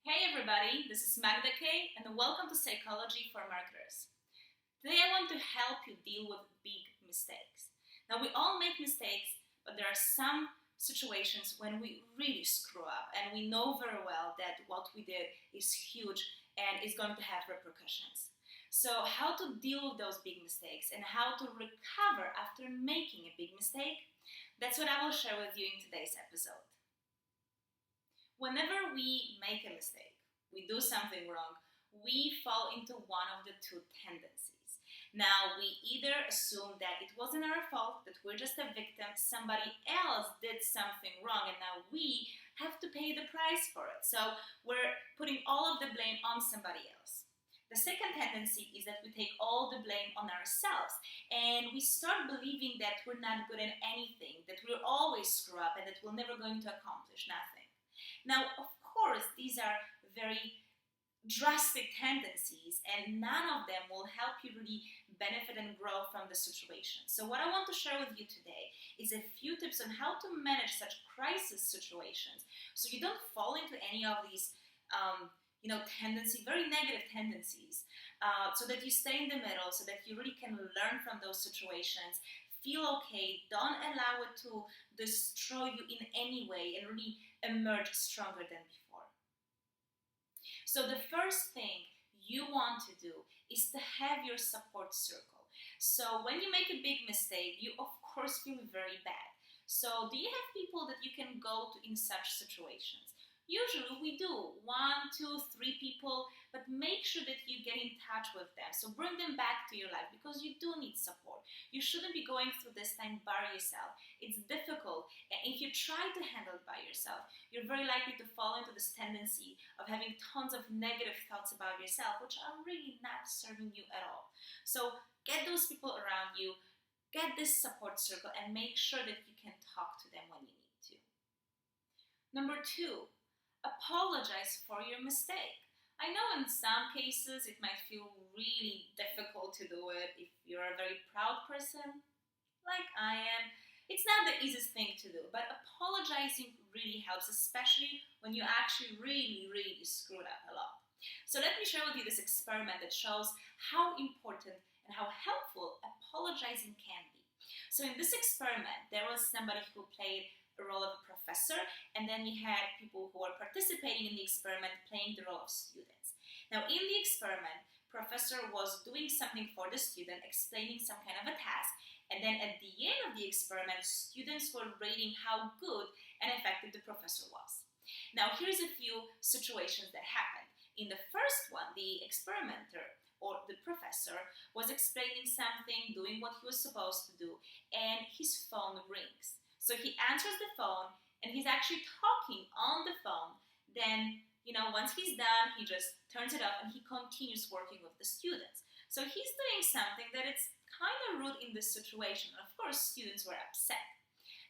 Hey everybody, this is Magda K and welcome to Psychology for Marketers. Today I want to help you deal with big mistakes. Now we all make mistakes, but there are some situations when we really screw up and we know very well that what we did is huge and is going to have repercussions. So how to deal with those big mistakes and how to recover after making a big mistake, that's what I will share with you in today's episode. Whenever we make a mistake, we do something wrong, we fall into one of the two tendencies. Now, we either assume that it wasn't our fault, that we're just a victim, somebody else did something wrong, and now we have to pay the price for it. So we're putting all of the blame on somebody else. The second tendency is that we take all the blame on ourselves and we start believing that we're not good at anything, that we'll always screw up, and that we're never going to accomplish nothing. Now, of course, these are very drastic tendencies and none of them will help you really benefit and grow from the situation. So what I want to share with you today is a few tips on how to manage such crisis situations so you don't fall into any of these very negative tendencies, so that you stay in the middle, so that you really can learn from those situations, feel okay, don't allow it to destroy you in any way, and really emerge stronger than before. So the first thing you want to do is to have your support circle. So when you make a big mistake, you of course feel very bad. So do you have people that you can go to in such situations? Usually we do, 1, 2, 3 people, but make sure that you get in touch with them. So bring them back to your life because you do need support. You shouldn't be going through this time by yourself. It's difficult, and if you try to handle it by yourself, you're very likely to fall into this tendency of having tons of negative thoughts about yourself, which are really not serving you at all. So get those people around you, get this support circle, and make sure that you can talk to them when you need to. Number 2, apologize for your mistake. I know in some cases it might feel really difficult to do it if you're a very proud person, like I am. It's not the easiest thing to do, but apologizing really helps, especially when you actually really screwed up a lot. So let me share with you this experiment that shows how important and how helpful apologizing can be. So in this experiment, there was somebody who played a role of a professor, and then you had people who were participating in the experiment playing the role of students. Now in the experiment, professor was doing something for the student, explaining some kind of a task, and then at the end of the experiment, students were rating how good and effective the professor was. Now here's a few situations that happened. In the first one, the experimenter or the professor was explaining something, doing what he was supposed to do, and his phone rings. So he answers the phone and he's actually talking on the phone. Then, once he's done, he just turns it off and he continues working with the students. So he's doing something that it's kind of rude in this situation. And of course, students were upset.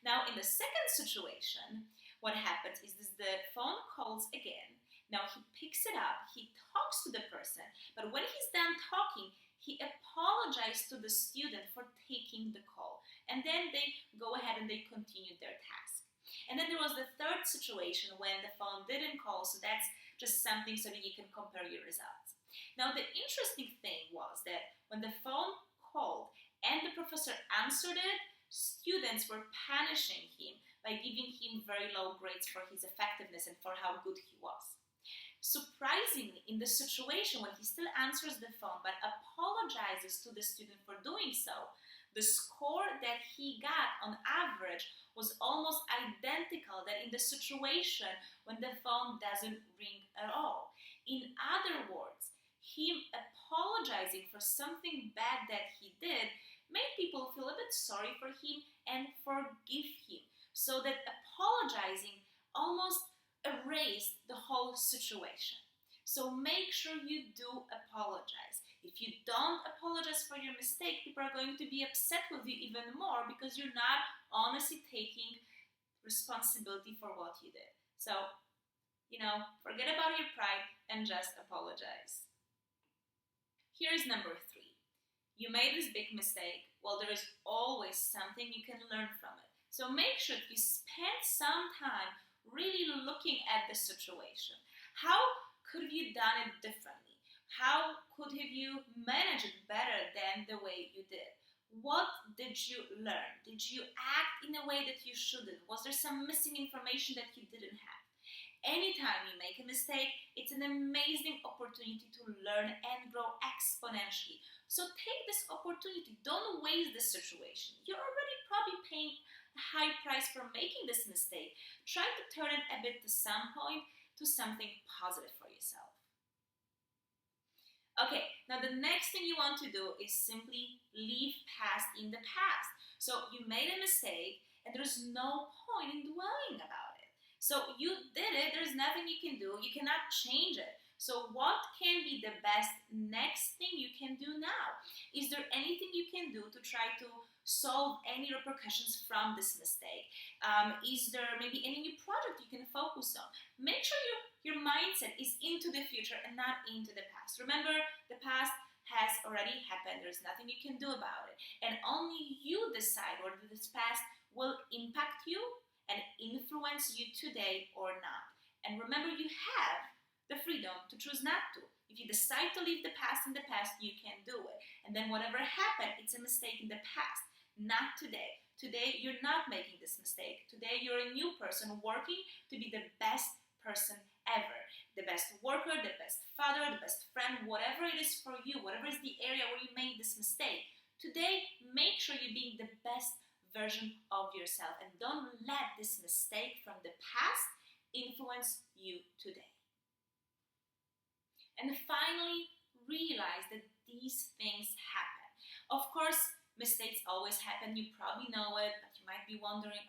Now, in the second situation, what happens is the phone calls again. Now he picks it up, he talks to the person, but when he's done talking, he apologized to the student for taking the call. And then they go ahead and they continue their task. And then there was the third situation when the phone didn't call, so that's just something so that you can compare your results. Now the interesting thing was that when the phone called and the professor answered it, students were punishing him by giving him very low grades for his effectiveness and for how good he was. Surprisingly, in the situation when he still answers the phone but apologizes to the student for doing so, the score that he got on average was almost identical that in the situation when the phone doesn't ring at all. In other words, him apologizing for something bad that he did made people feel a bit sorry for him and forgive him, so that apologizing almost erased the whole situation. So make sure you do apologize. If you don't apologize for your mistake, people are going to be upset with you even more because you're not honestly taking responsibility for what you did. So, forget about your pride and just apologize. Here's number 3. You made this big mistake. Well, there is always something you can learn from it. So make sure you spend some time really looking at the situation. How could have you done it differently? How could have you managed it better than the way you did? What did you learn? Did you act in a way that you shouldn't? Was there some missing information that you didn't have? Anytime you make a mistake, it's an amazing opportunity to learn and grow exponentially. So take this opportunity. Don't waste this situation. You're already probably paying a high price for making this mistake. Try to turn it a bit to some point to something positive for yourself. Okay, now the next thing you want to do is simply leave past in the past. So you made a mistake and there's no point in dwelling about it. So you did it, there's nothing you can do, you cannot change it. So what can be the best next thing you can do now? Is there anything you can do to try to solve any repercussions from this mistake? Is there maybe any new project you can focus on? Make sure your mindset is into the future and not into the past. Remember, the past has already happened. There's nothing you can do about it. And only you decide whether this past will impact you and influence you today or not. And remember, you have the freedom to choose not to. If you decide to leave the past in the past, you can do it. And then whatever happened, it's a mistake in the past, not today. Today, you're not making this mistake. Today, you're a new person working to be the best person ever. The best worker, the best father, the best friend, whatever it is for you, whatever is the area where you made this mistake. Today, make sure you're being the best version of yourself and don't let this mistake from the past influence you today. And finally, realize that these things happen. Of course, mistakes always happen. You probably know it, but you might be wondering,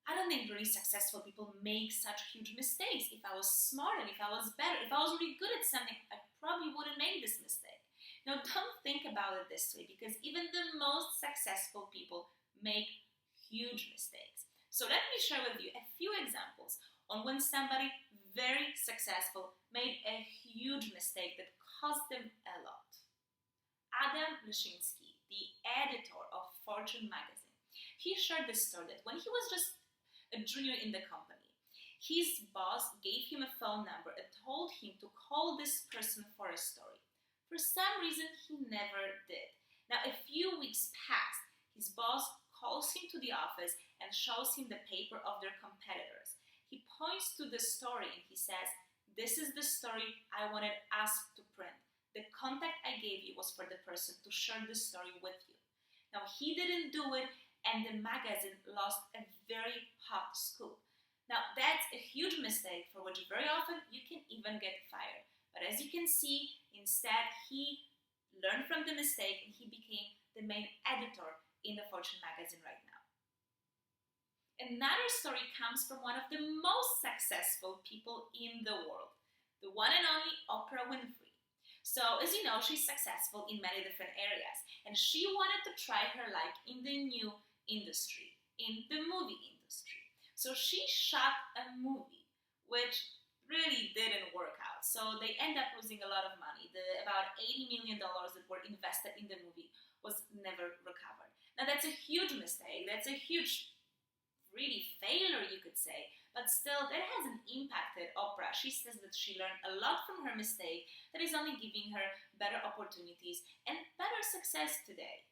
I don't think really successful people make such huge mistakes. If I was smart and if I was better, if I was really good at something, I probably wouldn't make this mistake. Now, don't think about it this way, because even the most successful people make huge mistakes. So let me share with you a few examples on when somebody very successful made a huge mistake that cost them a lot. Adam Leszczynski, the editor of Fortune magazine, he shared this story that when he was just a junior in the company, his boss gave him a phone number and told him to call this person for a story. For some reason, he never did. Now, a few weeks passed. His boss calls him to the office and shows him the paper of their competitors. He points to the story and he says, "This is the story I wanted us to print. The contact I gave you was for the person to share the story with you." Now, he didn't do it, and the magazine lost a very hot scoop. Now, that's a huge mistake for which very often you can even get fired. But as you can see, instead, he learned from the mistake and he became the main editor in the Fortune magazine right now. Another story comes from one of the most successful people in the world, the one and only Oprah Winfrey. So, as you know, she's successful in many different areas, and she wanted to try her luck in the new industry, in the movie industry. So she shot a movie, which really didn't work out. So they end up losing a lot of money. About $80 million that were invested in the movie was never recovered. Now that's a huge mistake. That's a huge really failure, you could say, but still that hasn't impacted Oprah. She says that she learned a lot from her mistake that is only giving her better opportunities and better success today.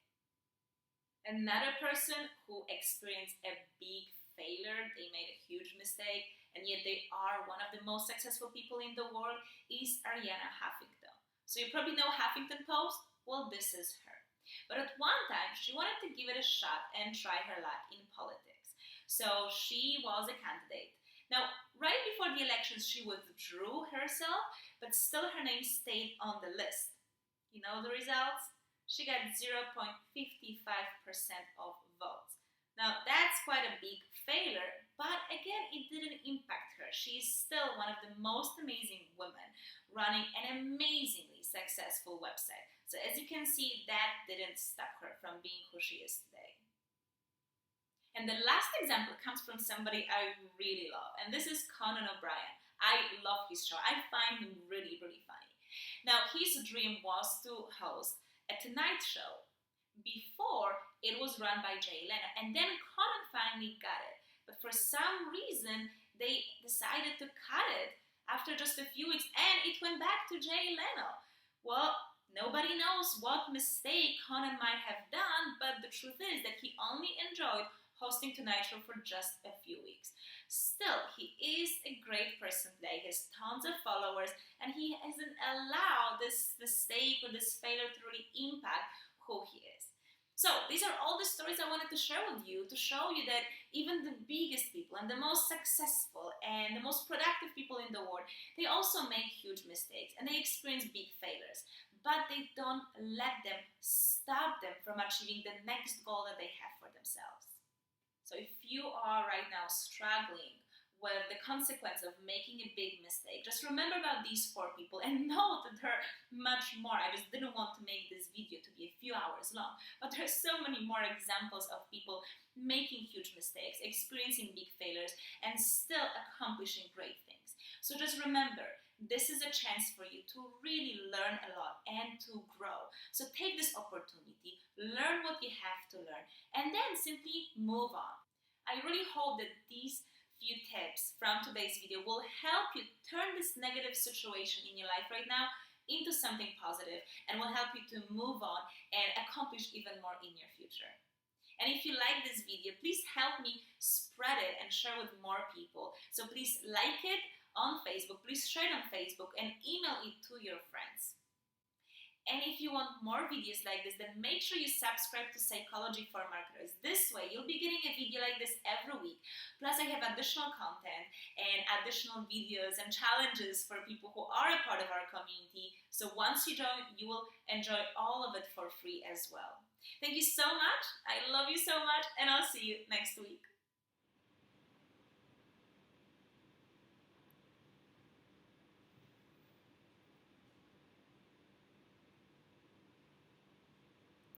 Another person who experienced a big failure, they made a huge mistake, and yet they are one of the most successful people in the world, is Arianna Huffington. So you probably know Huffington Post? Well, this is her. But at one time, she wanted to give it a shot and try her luck in politics. So she was a candidate. Now, right before the elections, she withdrew herself, but still her name stayed on the list. You know the results? She got 0.55% of votes. Now, that's quite a big failure, but again, it didn't impact her. She is still one of the most amazing women running an amazingly successful website. So as you can see, that didn't stop her from being who she is today. And the last example comes from somebody I really love, and this is Conan O'Brien. I love his show. I find him really, really funny. Now, his dream was to host a Tonight Show. Before, it was run by Jay Leno, and then Conan finally got it. But for some reason, they decided to cut it after just a few weeks, and it went back to Jay Leno. Well, nobody knows what mistake Conan might have done, but the truth is that he only enjoyed hosting Tonight Show for just a few weeks. Still, he is a great personality. He has tons of followers, and he hasn't allowed this mistake or this failure to really impact who he is. So these are all the stories I wanted to share with you, to show you that even the biggest people and the most successful and the most productive people in the world, they also make huge mistakes and they experience big failures, but they don't let them stop them from achieving the next goal that they have for themselves. So if you are right now struggling with the consequence of making a big mistake, just remember about these 4 people and know that there are much more. I just didn't want to make this video to be a few hours long, but there are so many more examples of people making huge mistakes, experiencing big failures, and still accomplishing great things. So just remember, this is a chance for you to really learn a lot and to grow. So take this opportunity, learn what you have to learn, and then simply move on. I really hope that these few tips from today's video will help you turn this negative situation in your life right now into something positive and will help you to move on and accomplish even more in your future. And if you like this video, please help me spread it and share with more people. So please like it on Facebook, please share it on Facebook and email it to your friends. And if you want more videos like this, then make sure you subscribe to Psychology for Marketers. This way, you'll be getting a video like this every week. Plus, I have additional content and additional videos and challenges for people who are a part of our community. So once you join, you will enjoy all of it for free as well. Thank you so much. I love you so much, and I'll see you next week.